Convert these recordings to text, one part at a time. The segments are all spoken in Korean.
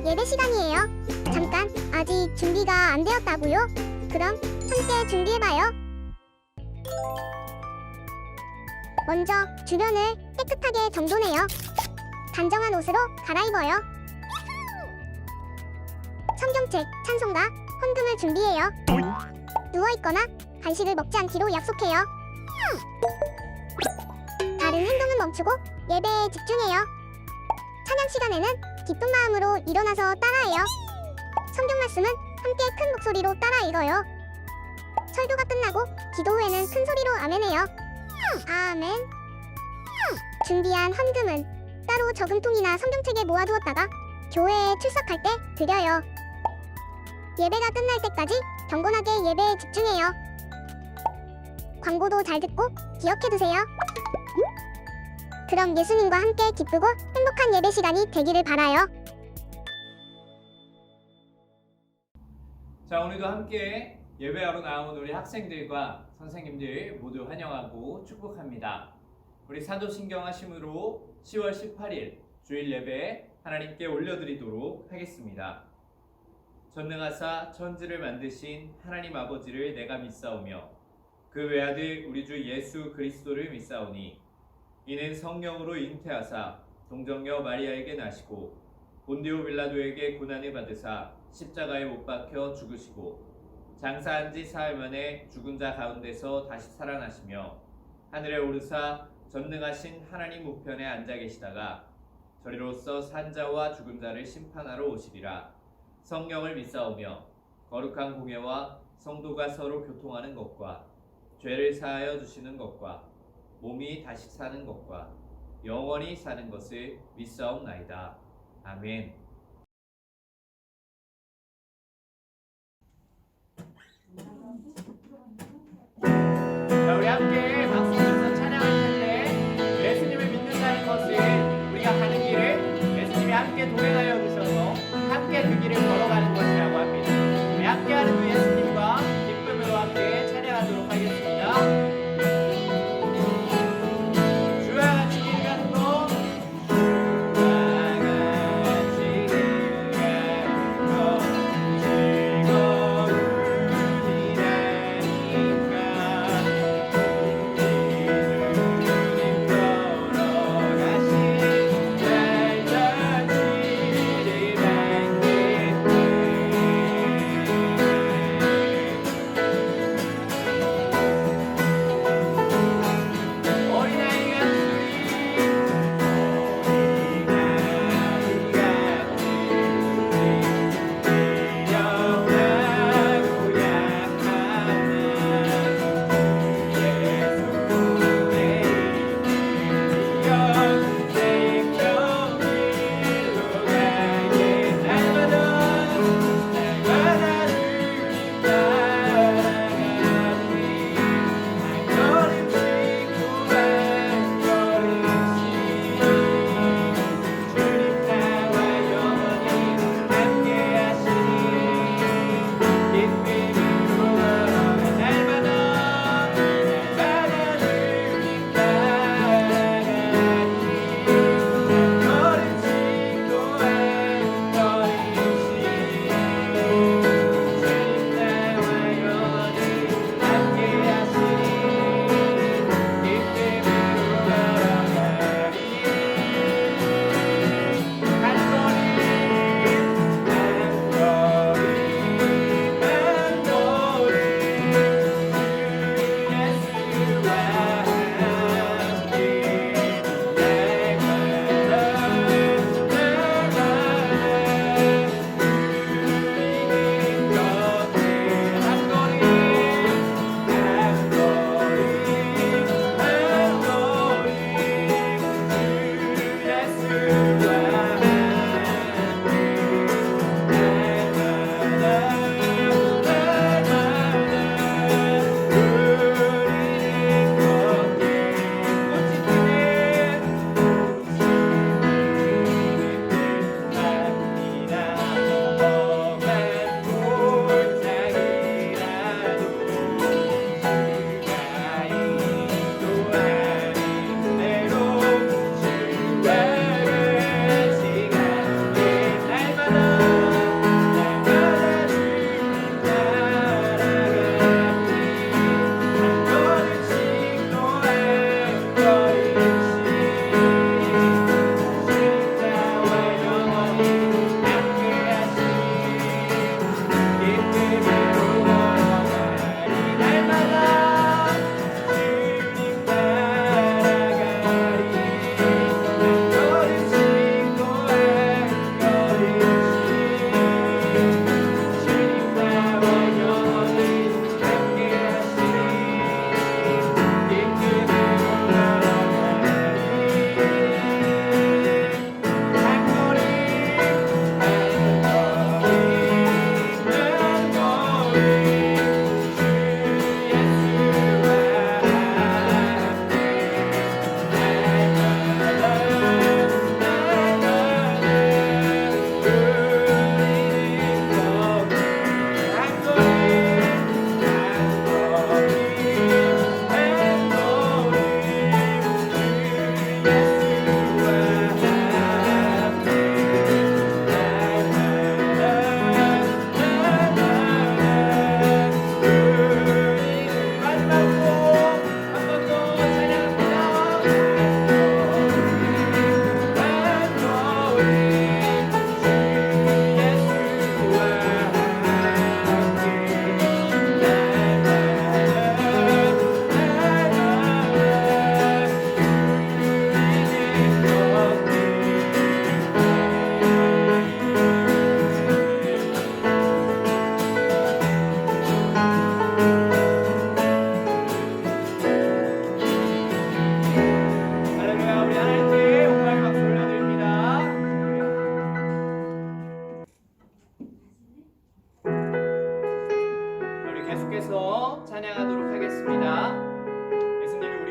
예배 시간이에요. 잠깐, 아직 준비가 안 되었다고요? 그럼 함께 준비해봐요. 먼저 주변을 깨끗하게 정돈해요. 단정한 옷으로 갈아입어요. 성경책, 찬송가, 헌금을 준비해요. 누워있거나 간식을 먹지 않기로 약속해요. 다른 행동은 멈추고 예배에 집중해요. 찬양 시간에는 기쁜 마음으로 일어나서 따라해요. 성경 말씀은 함께 큰 목소리로 따라 읽어요. 설교가 끝나고 기도 후에는 큰 소리로 아멘해요. 아멘. 준비한 헌금은 따로 저금통이나 성경책에 모아두었다가 교회에 출석할 때 드려요. 예배가 끝날 때까지 경건하게 예배에 집중해요. 광고도 잘 듣고 기억해두세요. 그럼 예수님과 함께 기쁘고 행복한 예배 시간이 되기를 바라요. 자, 오늘도 함께 예배하러 나온 우리 학생들과 선생님들 모두 환영하고 축복합니다. 우리 사도신경 하심으로 10월 18일 주일 예배 하나님께 올려드리도록 하겠습니다. 전능하사 천지를 만드신 하나님 아버지를 내가 믿사오며 그 외아들 우리 주 예수 그리스도를 믿사오니 이는 성령으로 잉태하사 동정녀 마리아에게 나시고 본디오 빌라도에게 고난을 받으사 십자가에 못 박혀 죽으시고 장사한 지 사흘 만에 죽은 자 가운데서 다시 살아나시며 하늘에 오르사 전능하신 하나님 우편에 앉아 계시다가 저리로서 산자와 죽은 자를 심판하러 오시리라. 성령을 믿사오며 거룩한 공예와 성도가 서로 교통하는 것과 죄를 사하여 주시는 것과 몸이 다시 사는 것과 영원히 사는 것을 믿사옵나이다. 아멘. 자, 우리 함께 박수 치면서 찬양할 텐데 예수님을 믿는다는 것을 우리가 가는 길을 예수님이 함께 동행하여 주셔서 함께 그 길을 걸어가는 것이라고 합니다. 우리 함께하는 그 예수님과 기쁨으로 함께 찬양하도록 하겠습니다.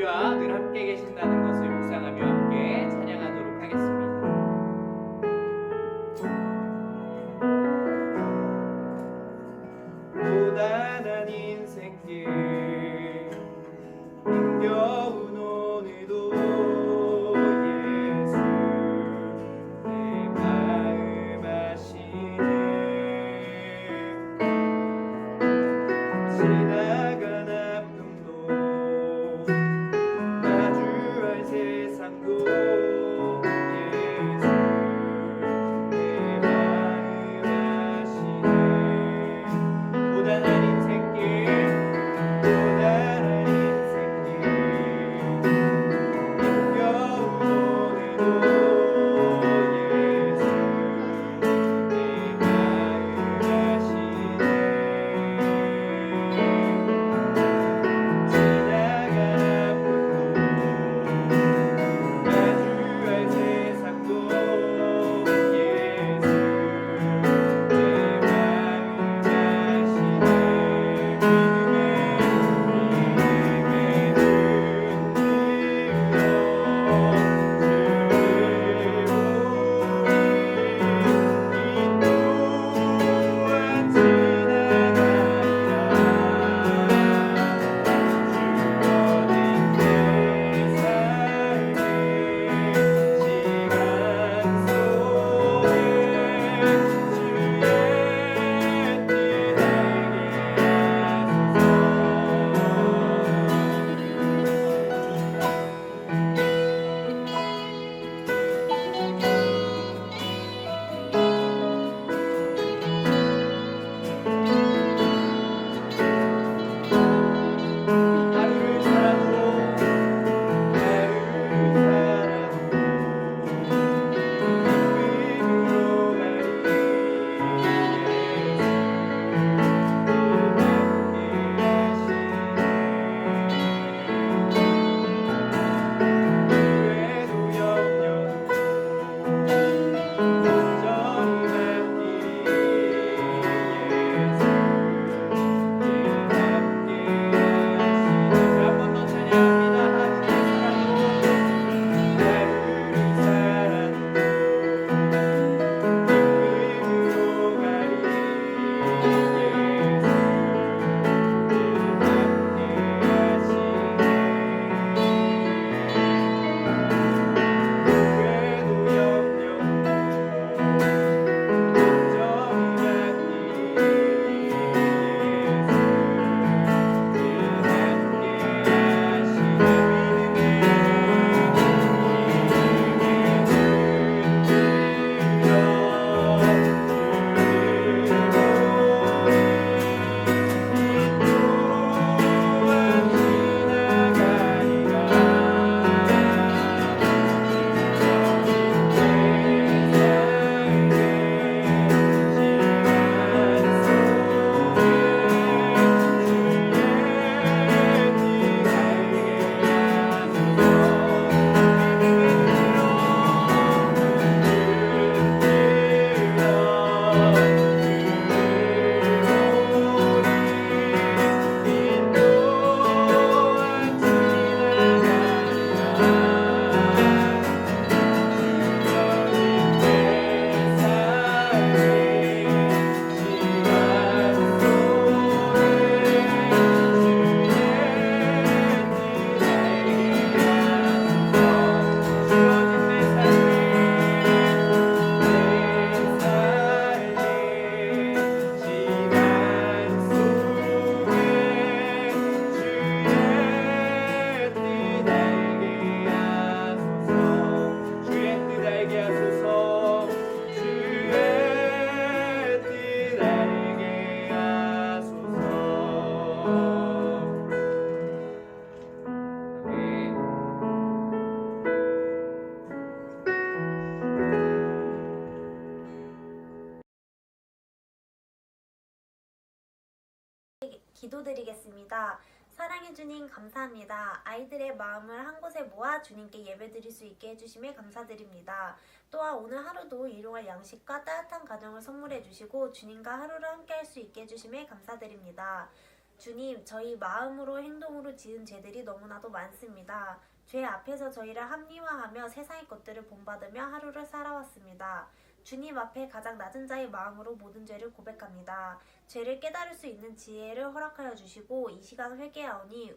우리와 늘 함께 계신다는 것을 묵상하며 함께 찬양하도록 하겠습니다. 고단한 인생길 힘겨운 오늘도 예수 내 마음 아시네. 지나간 아픔도 마주할 세상도 예수 내 마음 아시네. 고단한 인생길 고단한 인생길 힘겨운 오늘도 예수 내 마음 아시네. 지나간 아픔도 마주할 세상도 예수 내 마음 하루를 살아도 믿음으로 가리 한번더 찬양합니다. 하루를 살아도 믿음으로 가리 그래도 영영 기도드리겠습니다. 사랑해 주님 감사합니다. 아이들의 마음을 한 곳에 모아 주님께 예배드릴 수 있게 해주심에 감사드립니다. 또한 오늘 하루도 일용할 양식과 따뜻한 가정을 선물해 주시고 주님과 하루를 함께 할 수 있게 해주심에 감사드립니다. 주님, 저희 마음으로 행동으로 지은 죄들이 너무나도 많습니다. 죄 앞에서 저희를 합리화하며 세상의 것들을 본받으며 하루를 살아왔습니다. 주님 앞에 가장 낮은 자의 마음으로 모든 죄를 고백합니다. 죄를 깨달을 수 있는 지혜를 허락하여 주시고 이 시간 회개하오니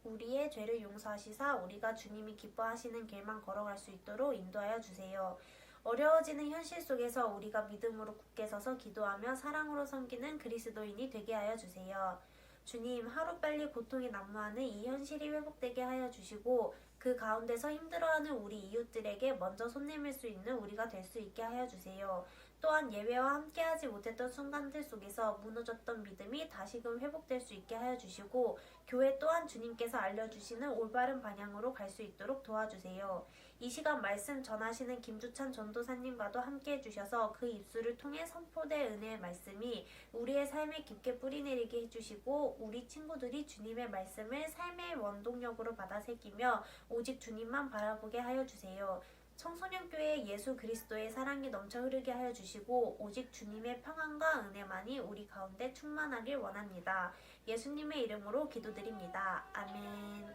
우리의 죄를 용서하시사 우리가 주님이 기뻐하시는 길만 걸어갈 수 있도록 인도하여 주세요. 어려워지는 현실 속에서 우리가 믿음으로 굳게 서서 기도하며 사랑으로 섬기는 그리스도인이 되게 하여 주세요. 주님, 하루빨리 고통이 난무하는 이 현실이 회복되게 하여 주시고 그 가운데서 힘들어하는 우리 이웃들에게 먼저 손 내밀 수 있는 우리가 될 수 있게 하여 주세요. 또한 예배와 함께하지 못했던 순간들 속에서 무너졌던 믿음이 다시금 회복될 수 있게 하여 주시고 교회 또한 주님께서 알려주시는 올바른 방향으로 갈 수 있도록 도와주세요. 이 시간 말씀 전하시는 김주찬 전도사님과도 함께 해주셔서 그 입술을 통해 선포된 은혜의 말씀이 우리의 삶에 깊게 뿌리내리게 해주시고 우리 친구들이 주님의 말씀을 삶의 원동력으로 받아 새기며 오직 주님만 바라보게 하여 주세요. 청소년교회 예수 그리스도의 사랑이 넘쳐 흐르게 하여 주시고 오직 주님의 평안과 은혜만이 우리 가운데 충만하길 원합니다. 예수님의 이름으로 기도드립니다. 아멘.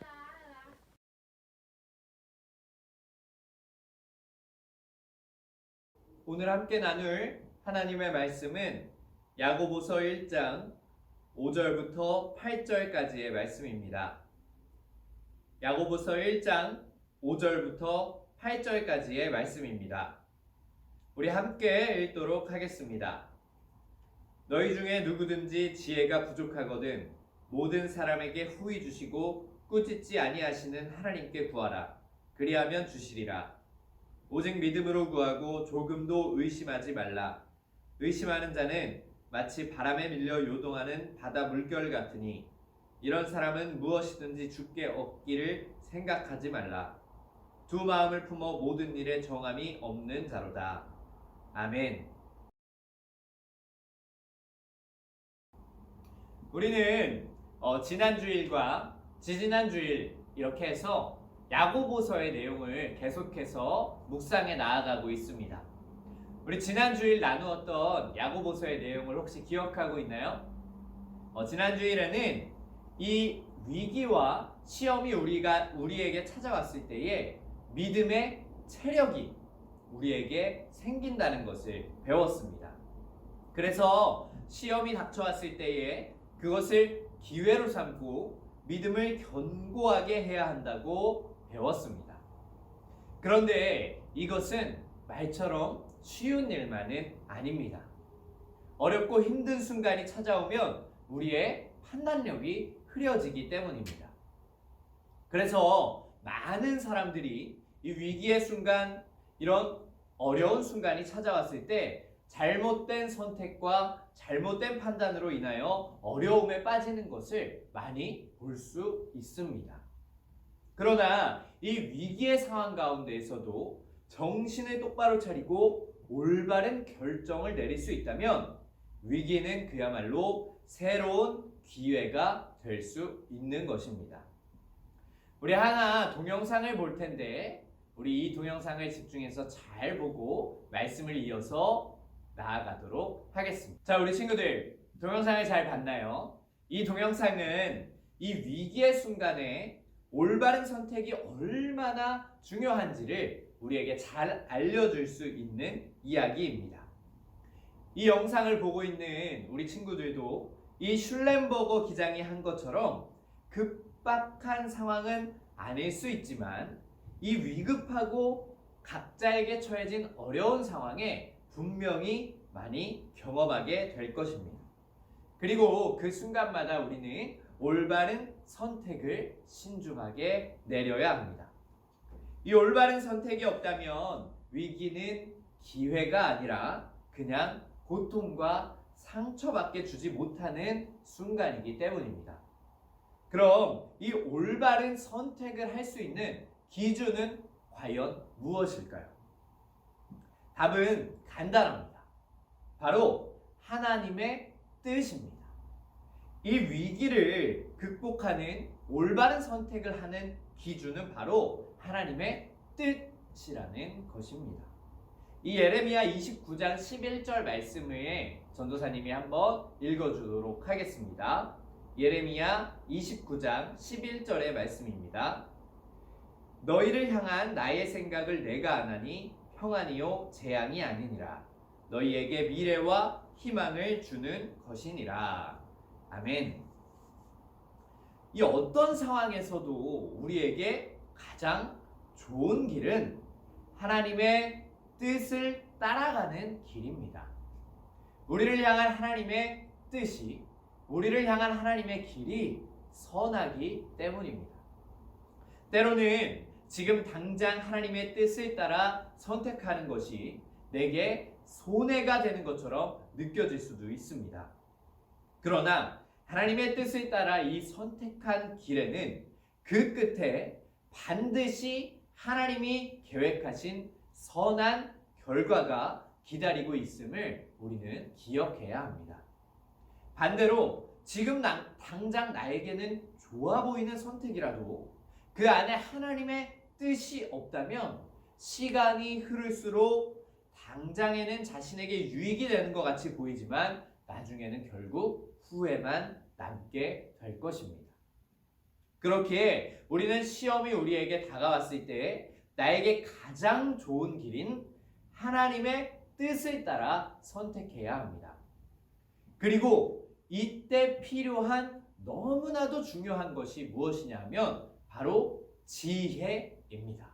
오늘 함께 나눌 하나님의 말씀은 야고보서 1장 5절부터 8절까지의 말씀입니다. 야고보서 1장 5절부터 8절까지의 말씀입니다. 우리 함께 읽도록 하겠습니다. 너희 중에 누구든지 지혜가 부족하거든 모든 사람에게 후히 주시고 꾸짖지 아니하시는 하나님께 구하라. 그리하면 주시리라. 오직 믿음으로 구하고 조금도 의심하지 말라. 의심하는 자는 마치 바람에 밀려 요동하는 바다 물결 같으니 이런 사람은 무엇이든지 주께 얻기를 생각하지 말라. 두 마음을 품어 모든 일에 정함이 없는 자로다. 아멘. 우리는 지난 주일과 지지난 주일 이렇게 해서 야고보서의 내용을 계속해서 묵상해 나아가고 있습니다. 우리 지난 주일 나누었던 야고보서의 내용을 혹시 기억하고 있나요? 지난 주일에는 이 위기와 시험이 우리에게 찾아왔을 때에 믿음의 체력이 우리에게 생긴다는 것을 배웠습니다. 그래서 시험이 닥쳐왔을 때에 그것을 기회로 삼고 믿음을 견고하게 해야 한다고 배웠습니다. 그런데 이것은 말처럼 쉬운 일만은 아닙니다. 어렵고 힘든 순간이 찾아오면 우리의 판단력이 흐려지기 때문입니다. 그래서 많은 사람들이 이 위기의 순간, 이런 어려운 순간이 찾아왔을 때 잘못된 선택과 잘못된 판단으로 인하여 어려움에 빠지는 것을 많이 볼 수 있습니다. 그러나 이 위기의 상황 가운데에서도 정신을 똑바로 차리고 올바른 결정을 내릴 수 있다면 위기는 그야말로 새로운 기회가 될 수 있는 것입니다. 우리 하나 동영상을 볼 텐데 우리 이 동영상을 집중해서 잘 보고 말씀을 이어서 나아가도록 하겠습니다. 자, 우리 친구들 동영상을 잘 봤나요? 이 동영상은 이 위기의 순간에 올바른 선택이 얼마나 중요한지를 우리에게 잘 알려줄 수 있는 이야기입니다. 이 영상을 보고 있는 우리 친구들도 이 슐렌버거 기장이 한 것처럼 급박한 상황은 아닐 수 있지만 이 위급하고 각자에게 처해진 어려운 상황에 분명히 많이 경험하게 될 것입니다. 그리고 그 순간마다 우리는 올바른 선택을 신중하게 내려야 합니다. 이 올바른 선택이 없다면 위기는 기회가 아니라 그냥 고통과 상처밖에 주지 못하는 순간이기 때문입니다. 그럼 이 올바른 선택을 할 수 있는 기준은 과연 무엇일까요? 답은 간단합니다. 바로 하나님의 뜻입니다. 이 위기를 극복하는 올바른 선택을 하는 기준은 바로 하나님의 뜻이라는 것입니다. 이 예레미야 29장 11절 말씀을 전도사님이 한번 읽어주도록 하겠습니다. 예레미야 29장 11절의 말씀입니다. 너희를 향한 나의 생각을 내가 아나니 평안이요 재앙이 아니니라. 너희에게 미래와 희망을 주는 것이니라. 아멘. 이 어떤 상황에서도 우리에게 가장 좋은 길은 하나님의 뜻을 따라가는 길입니다. 우리를 향한 하나님의 뜻이, 우리를 향한 하나님의 길이 선하기 때문입니다. 때로는 지금 당장 하나님의 뜻을 따라 선택하는 것이 내게 손해가 되는 것처럼 느껴질 수도 있습니다. 그러나 하나님의 뜻을 따라 이 선택한 길에는 그 끝에 반드시 하나님이 계획하신 선한 결과가 기다리고 있음을 우리는 기억해야 합니다. 반대로 지금 당장 나에게는 좋아 보이는 선택이라도 그 안에 하나님의 뜻이 없다면 시간이 흐를수록 당장에는 자신에게 유익이 되는 것 같이 보이지만 나중에는 결국 후회만 남게 될 것입니다. 그렇기에 우리는 시험이 우리에게 다가왔을 때 나에게 가장 좋은 길인 하나님의 뜻을 따라 선택해야 합니다. 그리고 이때 필요한 너무나도 중요한 것이 무엇이냐 하면 바로 지혜입니다.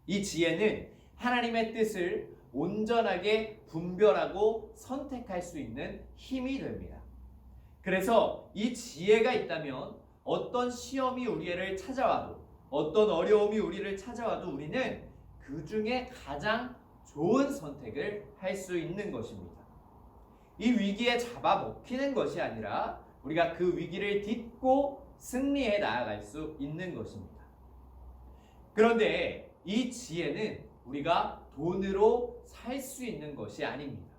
이 지혜는 하나님의 뜻을 온전하게 분별하고 선택할 수 있는 힘이 됩니다. 그래서 이 지혜가 있다면 어떤 시험이 우리를 찾아와도 어떤 어려움이 우리를 찾아와도 우리는 그 중에 가장 좋은 선택을 할 수 있는 것입니다. 이 위기에 잡아먹히는 것이 아니라 우리가 그 위기를 딛고 승리해 나아갈 수 있는 것입니다. 그런데 이 지혜는 우리가 돈으로 살 수 있는 것이 아닙니다.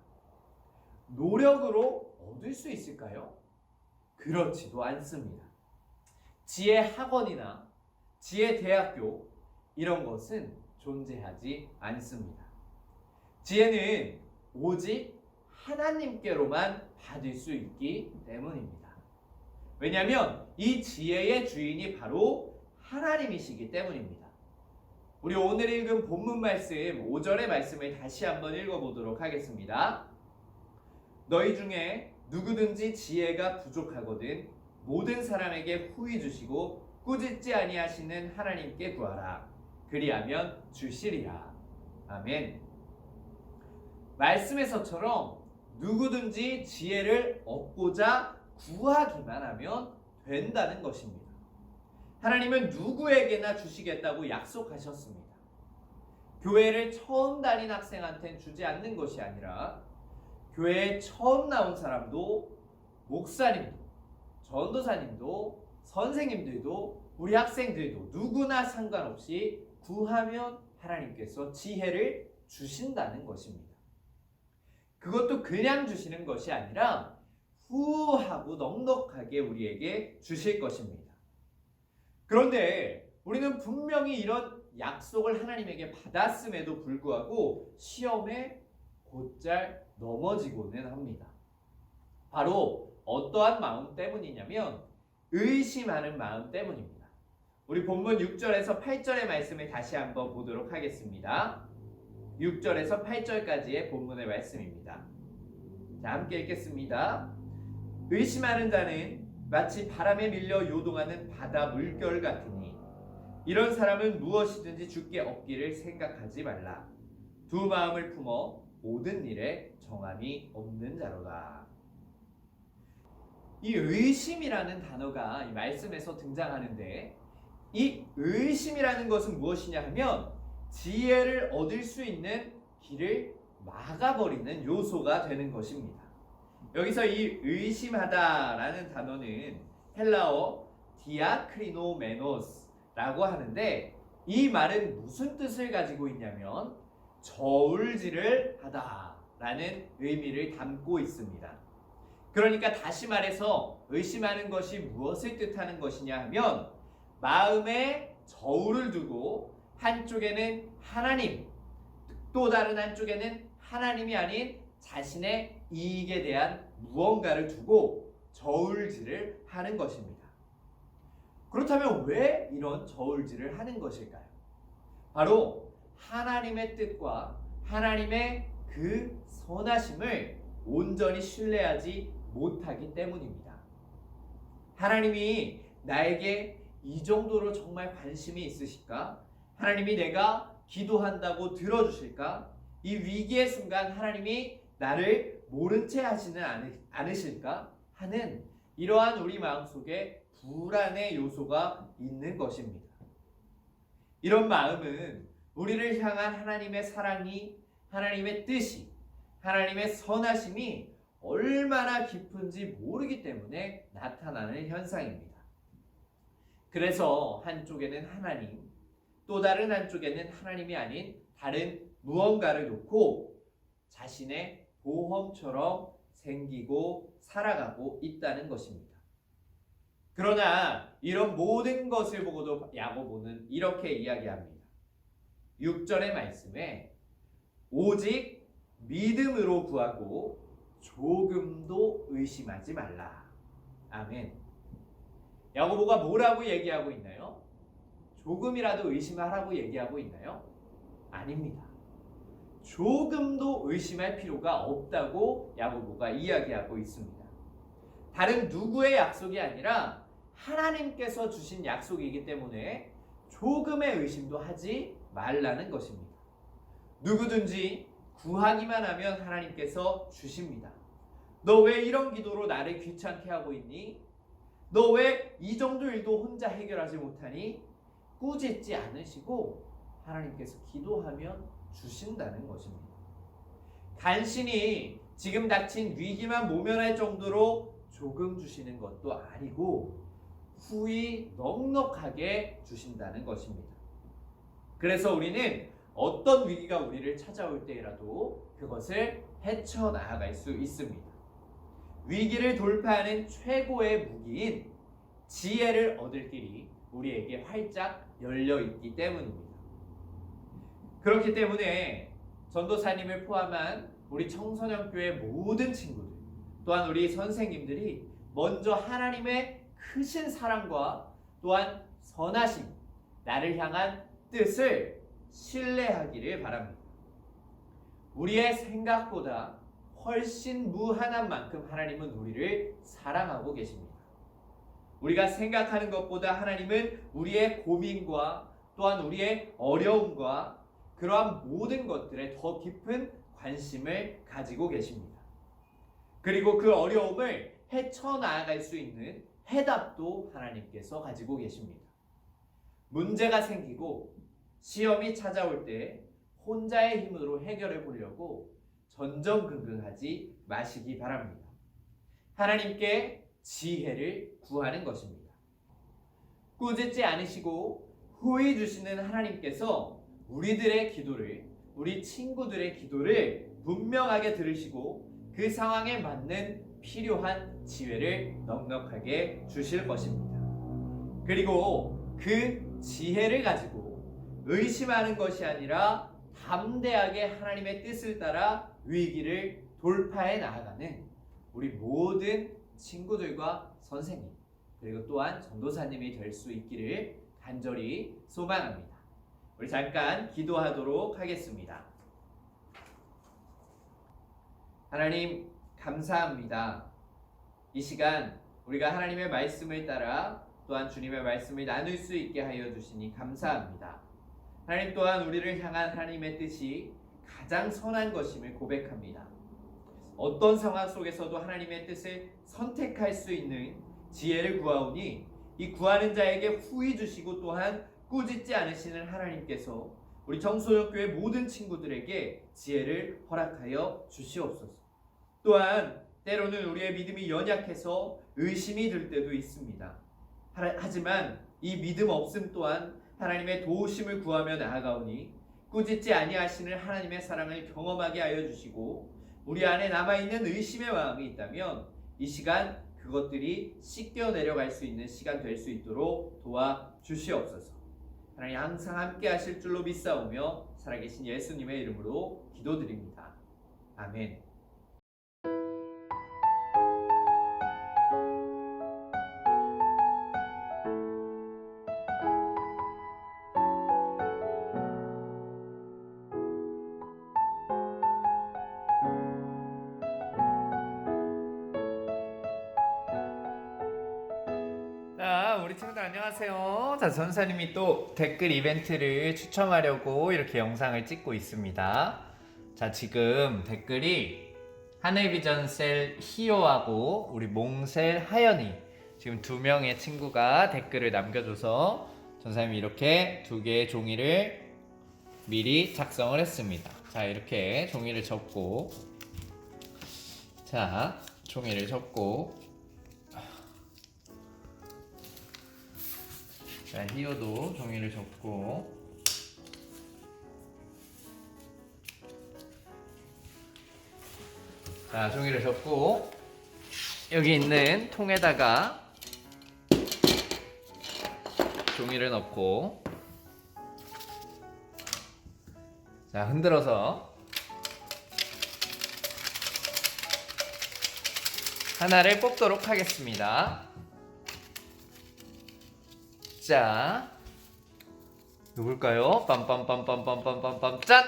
노력으로 얻을 수 있을까요? 그렇지도 않습니다. 지혜 학원이나 지혜 대학교 이런 것은 존재하지 않습니다. 지혜는 오직 하나님께로만 받을 수 있기 때문입니다. 왜냐하면 이 지혜의 주인이 바로 하나님이시기 때문입니다. 우리 오늘 읽은 본문 말씀 5절의 말씀을 다시 한번 읽어보도록 하겠습니다. 너희 중에 누구든지 지혜가 부족하거든 모든 사람에게 후히 주시고 꾸짖지 아니하시는 하나님께 구하라. 그리하면 주시리라. 아멘. 말씀에서처럼 누구든지 지혜를 얻고자 구하기만 하면 된다는 것입니다. 하나님은 누구에게나 주시겠다고 약속하셨습니다. 교회를 처음 다닌 학생한테는 주지 않는 것이 아니라 교회에 처음 나온 사람도, 목사님도, 전도사님도, 선생님들도, 우리 학생들도 누구나 상관없이 구하면 하나님께서 지혜를 주신다는 것입니다. 그것도 그냥 주시는 것이 아니라 후하고 넉넉하게 우리에게 주실 것입니다. 그런데 우리는 분명히 이런 약속을 하나님에게 받았음에도 불구하고 시험에 곧잘 넘어지고는 합니다. 바로 어떠한 마음 때문이냐면 의심하는 마음 때문입니다. 우리 본문 6절에서 8절의 말씀을 다시 한번 보도록 하겠습니다. 6절에서 8절까지의 본문의 말씀입니다. 자, 함께 읽겠습니다. 의심하는 자는 마치 바람에 밀려 요동하는 바다 물결 같으니 이런 사람은 무엇이든지 주께 얻기를 생각하지 말라. 두 마음을 품어 모든 일에 정함이 없는 자로다. 이 의심이라는 단어가 이 말씀에서 등장하는데 이 의심이라는 것은 무엇이냐 하면 지혜를 얻을 수 있는 길을 막아버리는 요소가 되는 것입니다. 여기서 이 의심하다라는 단어는 헬라어 디아크리노메노스라고 하는데 이 말은 무슨 뜻을 가지고 있냐면 저울질을 하다라는 의미를 담고 있습니다. 그러니까 다시 말해서 의심하는 것이 무엇을 뜻하는 것이냐 하면 마음에 저울을 두고 한쪽에는 하나님, 또 다른 한쪽에는 하나님이 아닌 자신의 이익에 대한 무언가를 두고 저울질을 하는 것입니다. 그렇다면 왜 이런 저울질을 하는 것일까요? 바로 하나님의 뜻과 하나님의 그 선하심을 온전히 신뢰하지 못하기 때문입니다. 하나님이 나에게 이 정도로 정말 관심이 있으실까? 하나님이 내가 기도한다고 들어주실까? 이 위기의 순간 하나님이 나를 모른 채 하지는 않으실까? 하는 이러한 우리 마음속에 불안의 요소가 있는 것입니다. 이런 마음은 우리를 향한 하나님의 사랑이, 하나님의 뜻이, 하나님의 선하심이 얼마나 깊은지 모르기 때문에 나타나는 현상입니다. 그래서 한쪽에는 하나님, 또 다른 한쪽에는 하나님이 아닌 다른 무언가를 놓고 자신의 보험처럼 생기고 살아가고 있다는 것입니다. 그러나 이런 모든 것을 보고도 야고보는 이렇게 이야기합니다. 6절의 말씀에 오직 믿음으로 구하고 조금도 의심하지 말라. 아멘. 야고보가 뭐라고 얘기하고 있나요? 조금이라도 의심하라고 얘기하고 있나요? 아닙니다. 조금도 의심할 필요가 없다고 야고보가 이야기하고 있습니다. 다른 누구의 약속이 아니라 하나님께서 주신 약속이기 때문에 조금의 의심도 하지 말라는 것입니다. 누구든지 구하기만 하면 하나님께서 주십니다. 너 왜 이런 기도로 나를 귀찮게 하고 있니? 너 왜 이 정도 일도 혼자 해결하지 못하니? 꾸짖지 않으시고 하나님께서 기도하면 주신다는 것입니다. 간신히 지금 닥친 위기만 모면할 정도로 조금 주시는 것도 아니고 후히 넉넉하게 주신다는 것입니다. 그래서 우리는 어떤 위기가 우리를 찾아올 때라도 그것을 헤쳐나갈 수 있습니다. 위기를 돌파하는 최고의 무기인 지혜를 얻을 길이 우리에게 활짝 열려 있기 때문입니다. 그렇기 때문에 전도사님을 포함한 우리 청소년교회 모든 친구들, 또한 우리 선생님들이 먼저 하나님의 크신 사랑과 또한 선하심, 나를 향한 뜻을 신뢰하기를 바랍니다. 우리의 생각보다 훨씬 무한한 만큼 하나님은 우리를 사랑하고 계십니다. 우리가 생각하는 것보다 하나님은 우리의 고민과 또한 우리의 어려움과 그러한 모든 것들에 더 깊은 관심을 가지고 계십니다. 그리고 그 어려움을 헤쳐나갈 수 있는 해답도 하나님께서 가지고 계십니다. 문제가 생기고 시험이 찾아올 때 혼자의 힘으로 해결해 보려고 전전긍긍하지 마시기 바랍니다. 하나님께 지혜를 구하는 것입니다. 꾸짖지 않으시고 후히 주시는 하나님께서 우리들의 기도를, 우리 친구들의 기도를 분명하게 들으시고 그 상황에 맞는 필요한 지혜를 넉넉하게 주실 것입니다. 그리고 그 지혜를 가지고 의심하는 것이 아니라 담대하게 하나님의 뜻을 따라 위기를 돌파해 나아가는 우리 모든 친구들과 선생님, 그리고 또한 전도사님이 될 수 있기를 간절히 소망합니다. 우리 잠깐 기도하도록 하겠습니다. 하나님 감사합니다. 이 시간 우리가 하나님의 말씀을 따라 또한 주님의 말씀을 나눌 수 있게 하여 주시니 감사합니다. 하나님 또한 우리를 향한 하나님의 뜻이 가장 선한 것임을 고백합니다. 어떤 상황 속에서도 하나님의 뜻을 선택할 수 있는 지혜를 구하오니 이 구하는 자에게 후히 주시고 또한 꾸짖지 않으시는 하나님께서 우리 청소년교회 모든 친구들에게 지혜를 허락하여 주시옵소서. 또한 때로는 우리의 믿음이 연약해서 의심이 들 때도 있습니다. 하지만 이 믿음 없음 또한 하나님의 도우심을 구하며 나아가오니 꾸짖지 아니하시는 하나님의 사랑을 경험하게 하여 주시고 우리 안에 남아있는 의심의 마음이 있다면 이 시간 그것들이 씻겨 내려갈 수 있는 시간 될 수 있도록 도와주시옵소서. 하나님 항상 함께 하실 줄로 믿사오며 살아계신 예수님의 이름으로 기도드립니다. 아멘. 안녕하세요. 자, 전사님이 또 댓글 이벤트를 추첨하려고 이렇게 영상을 찍고 있습니다. 자, 지금 댓글이 하늘비전셀 희요하고 우리 몽셀 하연이 지금 2명의 친구가 댓글을 남겨줘서 전사님이 이렇게 2개의 종이를 미리 작성을 했습니다. 자, 이렇게 종이를 접고, 자, 종이를 접고, 자, 희요도 종이를 접고, 자, 종이를 접고 여기 있는 통에다가 종이를 넣고, 자, 흔들어서 하나를 뽑도록 하겠습니다. 자, 누굴까요? 빰빰빰빰빰빰빰빰 짠!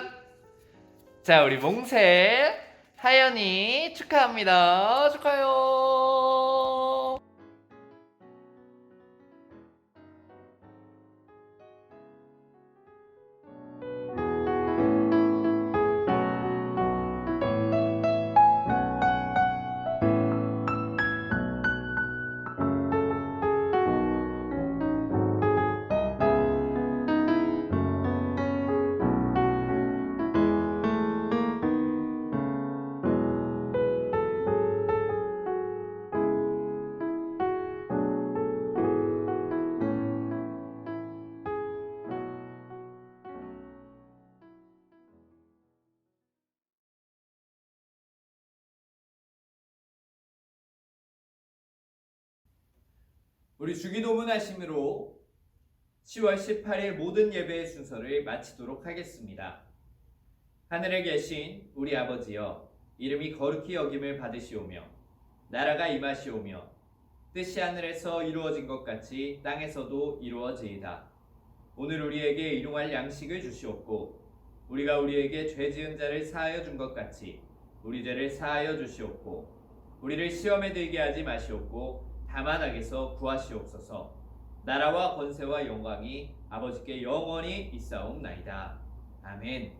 자, 우리 몽셀 하연이 축하합니다. 축하해요. 우리 주기도문 하심으로 10월 18일 모든 예배의 순서를 마치도록 하겠습니다. 하늘에 계신 우리 아버지여, 이름이 거룩히 여김을 받으시오며 나라가 임하시오며 뜻이 하늘에서 이루어진 것 같이 땅에서도 이루어지이다. 오늘 우리에게 일용할 양식을 주시옵고 우리가 우리에게 죄 지은 자를 사하여 준 것 같이 우리 죄를 사하여 주시옵고 우리를 시험에 들게 하지 마시옵고 다만 악에서 구하시옵소서. 나라와 권세와 영광이 아버지께 영원히 있사옵나이다. 아멘.